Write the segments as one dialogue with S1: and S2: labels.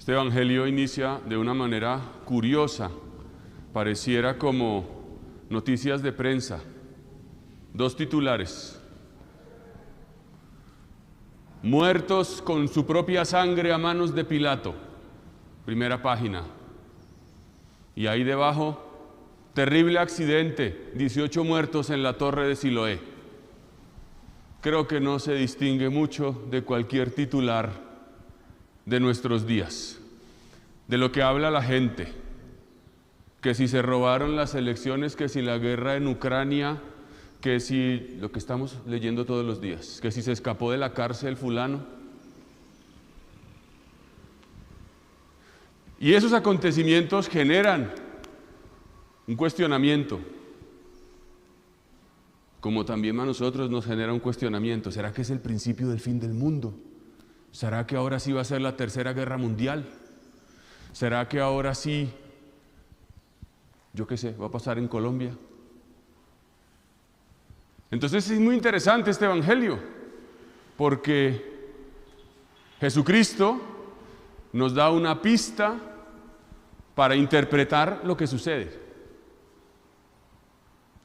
S1: Este evangelio inicia de una manera curiosa, pareciera como noticias de prensa. Dos titulares: muertos con su propia sangre a manos de Pilato, primera página. Y ahí debajo, terrible accidente, 18 muertos en la torre de Siloé. Creo que no se distingue mucho de cualquier titular de nuestros días, de lo que habla la gente, que si se robaron las elecciones, que si la guerra en Ucrania, que si lo que estamos leyendo todos los días, que si se escapó de la cárcel fulano. Y esos acontecimientos generan un cuestionamiento, como también a nosotros nos genera un cuestionamiento. ¿Será que es el principio del fin del mundo? ¿Será que ahora sí va a ser la tercera guerra mundial? ¿Será que ahora sí, yo qué sé, va a pasar en Colombia? Entonces es muy interesante este evangelio, porque Jesucristo nos da una pista para interpretar lo que sucede,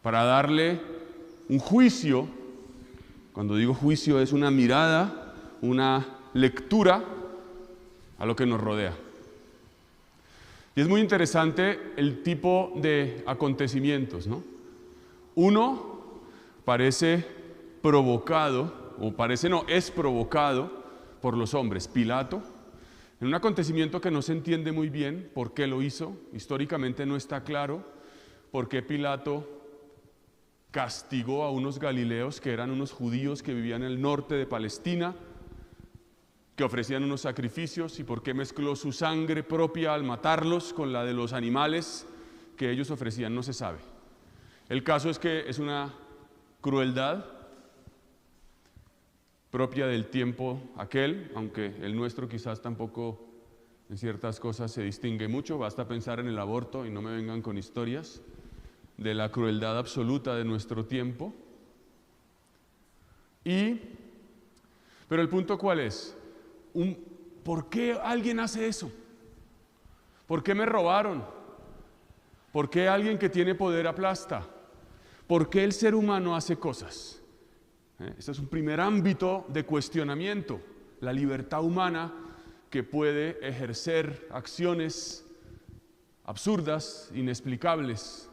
S1: para darle un juicio. Cuando digo juicio es una mirada, una lectura a lo que nos rodea. Y es muy interesante el tipo de acontecimientos, ¿no? Uno parece provocado, es provocado por los hombres. Pilato, en un acontecimiento que no se entiende muy bien por qué lo hizo, históricamente no está claro por qué Pilato castigó a unos galileos que eran unos judíos que vivían en el norte de Palestina, que ofrecían unos sacrificios, y por qué mezcló su sangre propia al matarlos con la de los animales que ellos ofrecían, no se sabe. El caso es que es una crueldad propia del tiempo aquel, aunque el nuestro quizás tampoco en ciertas cosas se distingue mucho. Basta pensar en el aborto y no me vengan con historias de la crueldad absoluta de nuestro tiempo. Pero el punto ¿cuál es? ¿Por qué alguien hace eso? ¿Por qué me robaron? ¿Por qué alguien que tiene poder aplasta? ¿Por qué el ser humano hace cosas? Este es un primer ámbito de cuestionamiento, la libertad humana que puede ejercer acciones absurdas, inexplicables.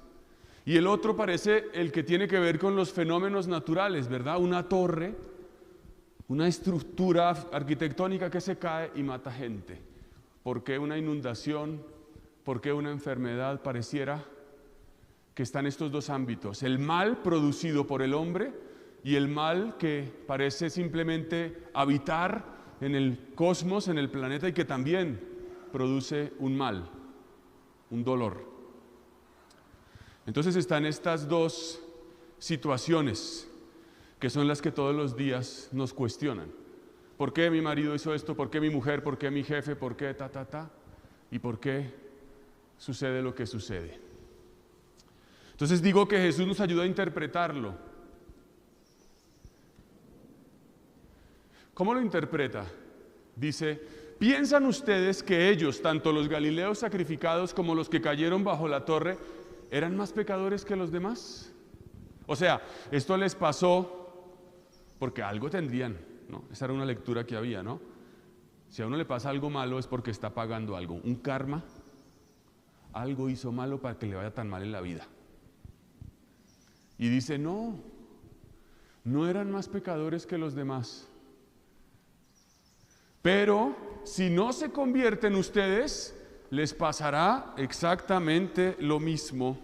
S1: Y el otro parece el que tiene que ver con los fenómenos naturales, ¿verdad? Una torre, una estructura arquitectónica que se cae y mata gente. ¿Por qué una inundación? ¿Por qué una enfermedad? Pareciera que están estos dos ámbitos: el mal producido por el hombre y el mal que parece simplemente habitar en el cosmos, en el planeta, y que también produce un mal, un dolor. Entonces están estas dos situaciones que son las que todos los días nos cuestionan. ¿Por qué mi marido hizo esto? ¿Por qué mi mujer? ¿Por qué mi jefe? ¿Por qué ¿Y por qué sucede lo que sucede? Entonces digo que Jesús nos ayuda a interpretarlo. ¿Cómo lo interpreta? Dice: ¿piensan ustedes que ellos, tanto los galileos sacrificados como los que cayeron bajo la torre, eran más pecadores que los demás? O sea, esto les pasó porque algo tendrían, ¿no? Esa era una lectura que había, ¿no? Si a uno le pasa algo malo es porque está pagando algo, un karma. Algo hizo malo para que le vaya tan mal en la vida. Y dice: no eran más pecadores que los demás. Pero si no se convierten ustedes, les pasará exactamente lo mismo.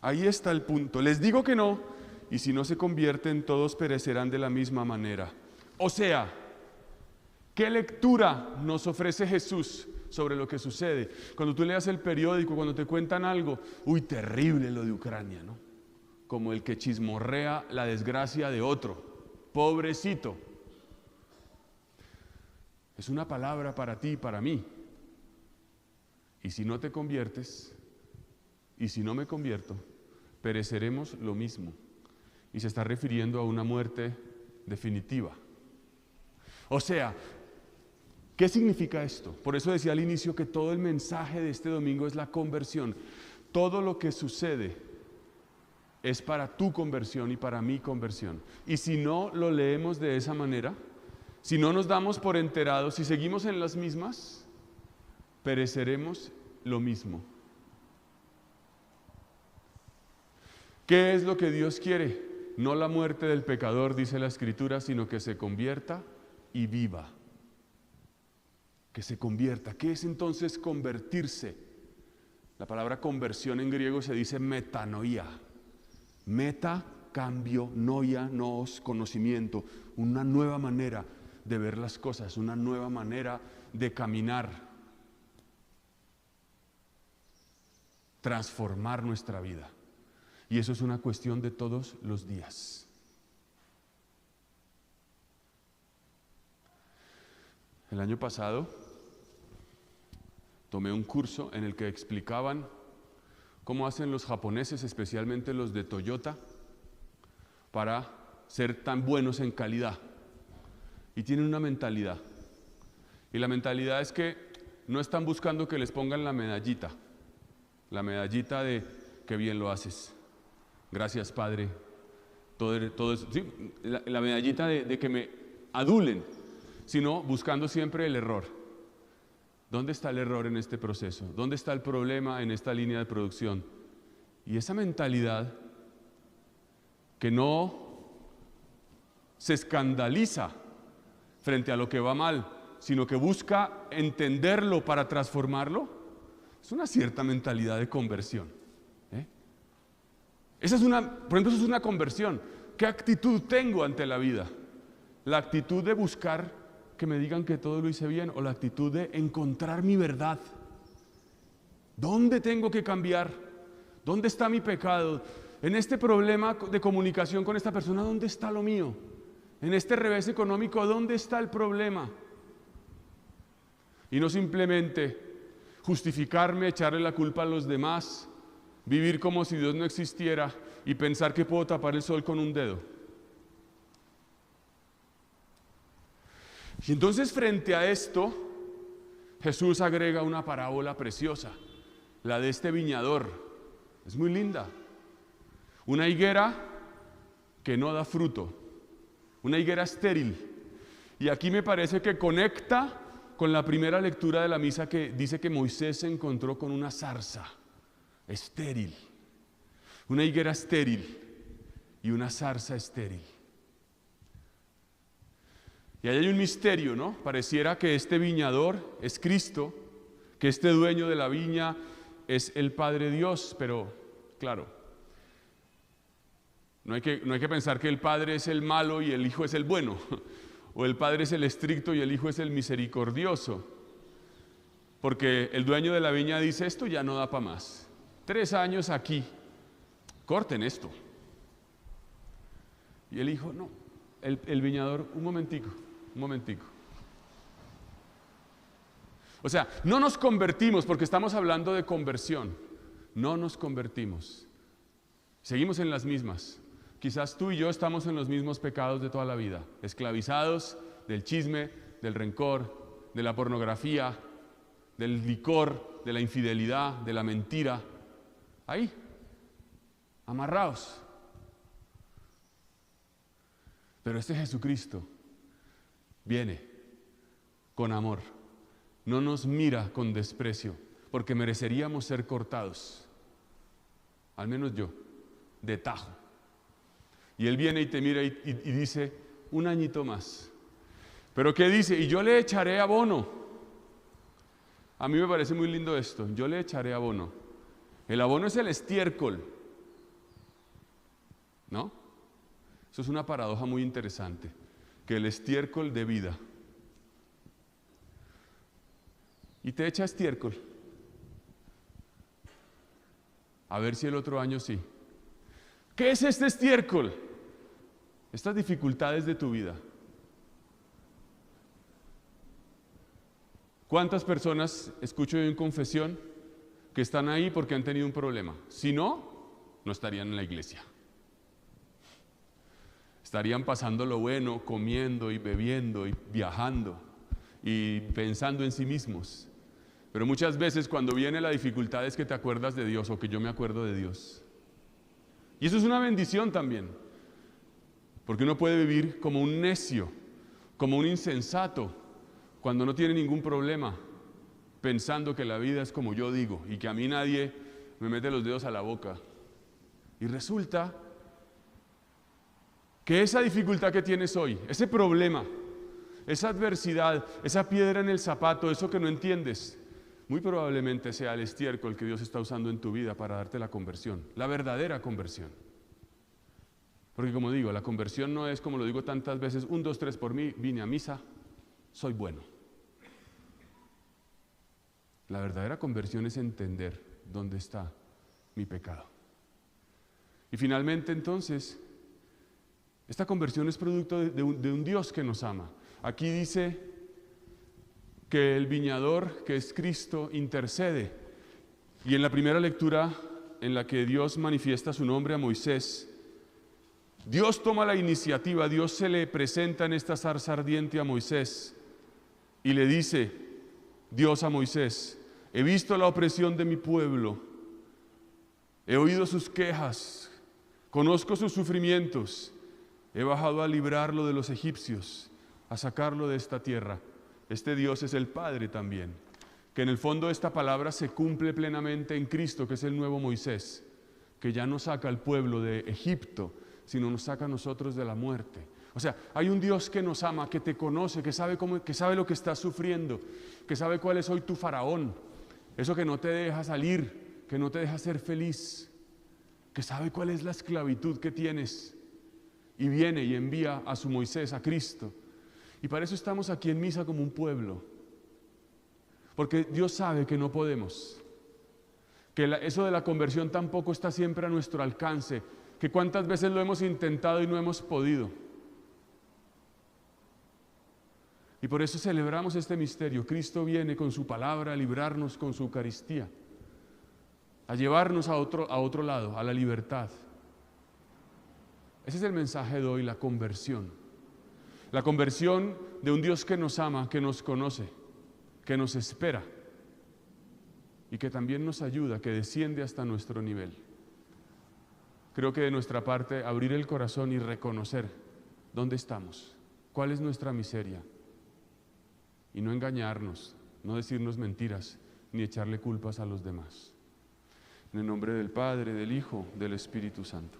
S1: Ahí está el punto. Les digo que no, y si no se convierten, todos perecerán de la misma manera. O sea, ¿qué lectura nos ofrece Jesús sobre lo que sucede? Cuando tú leas el periódico, cuando te cuentan algo, terrible lo de Ucrania, ¿no? Como el que chismorrea la desgracia de otro, pobrecito. Es una palabra para ti y para mí. Y si no te conviertes, y si no me convierto, pereceremos lo mismo. Y se está refiriendo a una muerte definitiva. O sea, ¿Qué significa esto? Por eso decía al inicio que todo el mensaje de este domingo es la conversión. Todo lo que sucede es para tu conversión y para mi conversión. Y si no lo leemos de esa manera, si no nos damos por enterados, si seguimos en las mismas, pereceremos lo mismo. ¿Qué es lo que Dios quiere? No la muerte del pecador, dice la Escritura, sino que se convierta y viva. Que se convierta. ¿Qué es entonces convertirse? La palabra conversión en griego se dice metanoia. Meta, cambio, noia, noos, conocimiento. Una nueva manera de ver las cosas, una nueva manera de caminar. Transformar nuestra vida. Y eso es una cuestión de todos los días. El año pasado tomé un curso en el que explicaban cómo hacen los japoneses, especialmente los de Toyota, para ser tan buenos en calidad. Y tienen una mentalidad. Y la mentalidad es que no están buscando que les pongan la medallita de que bien lo haces. Gracias, Padre. Todo eso, sí, la medallita de que me adulen, sino buscando siempre el error. ¿Dónde está el error en este proceso? ¿Dónde está el problema en esta línea de producción? Y esa mentalidad que no se escandaliza frente a lo que va mal, sino que busca entenderlo para transformarlo, es una cierta mentalidad de conversión. Por ejemplo, eso es una conversión. ¿Qué actitud tengo ante la vida? La actitud de buscar que me digan que todo lo hice bien, o la actitud de encontrar mi verdad. ¿Dónde tengo que cambiar? ¿Dónde está mi pecado? En este problema de comunicación con esta persona, ¿dónde está lo mío? En este revés económico, ¿dónde está el problema? Y no simplemente justificarme, echarle la culpa a los demás, vivir como si Dios no existiera y pensar que puedo tapar el sol con un dedo. Y entonces, frente a esto, Jesús agrega una parábola preciosa, la de este viñador. Es muy linda. Una higuera que no da fruto, una higuera estéril. Y aquí me parece que conecta con la primera lectura de la misa, que dice que Moisés se encontró con una zarza estéril, una higuera estéril y una zarza estéril. Y ahí hay un misterio, ¿no? Pareciera que este viñador es Cristo, que este dueño de la viña es el Padre Dios, pero claro, no hay que pensar que el Padre es el malo y el Hijo es el bueno, o el Padre es el estricto y el Hijo es el misericordioso, porque el dueño de la viña dice: esto ya no da para más, 3 años aquí, corten esto. Y el hijo, no, el viñador, un momentico. O sea, no nos convertimos, porque estamos hablando de conversión. No nos convertimos. Seguimos en las mismas. Quizás tú y yo estamos en los mismos pecados de toda la vida, esclavizados del chisme, del rencor, de la pornografía, del licor, de la infidelidad, de la mentira. Ahí, amarrados. Pero este Jesucristo viene con amor, no nos mira con desprecio, porque mereceríamos ser cortados, al menos yo, de tajo. Y Él viene y te mira y dice: un añito más. ¿Pero qué dice? Y yo le echaré abono. A mí me parece muy lindo esto: yo le echaré abono. El abono es el estiércol, ¿no? Eso es una paradoja muy interesante, que el estiércol de vida. Y te echa estiércol. A ver si el otro año sí. ¿Qué es este estiércol? Estas dificultades de tu vida. ¿Cuántas personas escucho yo en confesión que están ahí porque han tenido un problema? Si no, no estarían en la iglesia. Estarían pasando lo bueno, comiendo y bebiendo y viajando. y pensando en sí mismos. Pero muchas veces cuando viene la dificultad es que te acuerdas de Dios o que yo me acuerdo de Dios. Y eso es una bendición también, porque uno puede vivir como un necio, como un insensato, cuando no tiene ningún problema, pensando que la vida es como yo digo y que a mí nadie me mete los dedos a la boca. Y resulta que esa dificultad que tienes hoy, ese problema, esa adversidad, esa piedra en el zapato, eso que no entiendes, muy probablemente sea el estiércol que Dios está usando en tu vida para darte la conversión, la verdadera conversión. Porque como digo, la conversión no es, como lo digo tantas veces, 1, 2, 3 por mí, vine a misa, soy bueno. La verdadera conversión es entender dónde está mi pecado. Y finalmente entonces, esta conversión es producto de un Dios que nos ama. Aquí dice que el viñador, que es Cristo, intercede. Y en la primera lectura en la que Dios manifiesta su nombre a Moisés, Dios toma la iniciativa, Dios se le presenta en esta zarza ardiente a Moisés y le dice, Dios a Moisés, he visto la opresión de mi pueblo, he oído sus quejas, conozco sus sufrimientos, he bajado a librarlo de los egipcios, a sacarlo de esta tierra. Este Dios es el Padre también, que en el fondo esta palabra se cumple plenamente en Cristo, que es el nuevo Moisés, que ya no saca al pueblo de Egipto, sino nos saca a nosotros de la muerte. O sea, hay un Dios que nos ama, que te conoce, que sabe lo que estás sufriendo, que sabe cuál es hoy tu faraón, eso que no te deja salir, que no te deja ser feliz, que sabe cuál es la esclavitud que tienes, y viene y envía a su Moisés, a Cristo. Y para eso estamos aquí en misa como un pueblo, porque Dios sabe que no podemos, que eso de la conversión tampoco está siempre a nuestro alcance, que cuántas veces lo hemos intentado y no hemos podido. Y por eso celebramos este misterio. Cristo viene con su palabra a librarnos con su Eucaristía, a llevarnos a otro lado, a la libertad. Ese es el mensaje de hoy, la conversión. La conversión de un Dios que nos ama, que nos conoce, que nos espera y que también nos ayuda, que desciende hasta nuestro nivel. Creo que de nuestra parte abrir el corazón y reconocer dónde estamos, cuál es nuestra miseria y no engañarnos, no decirnos mentiras ni echarle culpas a los demás. En el nombre del Padre, del Hijo, del Espíritu Santo.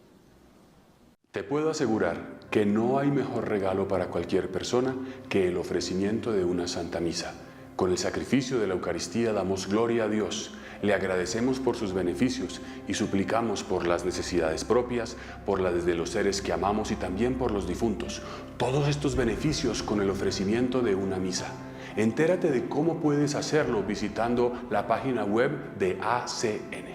S2: Te puedo asegurar que no hay mejor regalo para cualquier persona que el ofrecimiento de una Santa Misa. Con el sacrificio de la Eucaristía damos gloria a Dios, le agradecemos por sus beneficios y suplicamos por las necesidades propias, por las de los seres que amamos y también por los difuntos. Todos estos beneficios con el ofrecimiento de una misa. Entérate de cómo puedes hacerlo visitando la página web de ACN.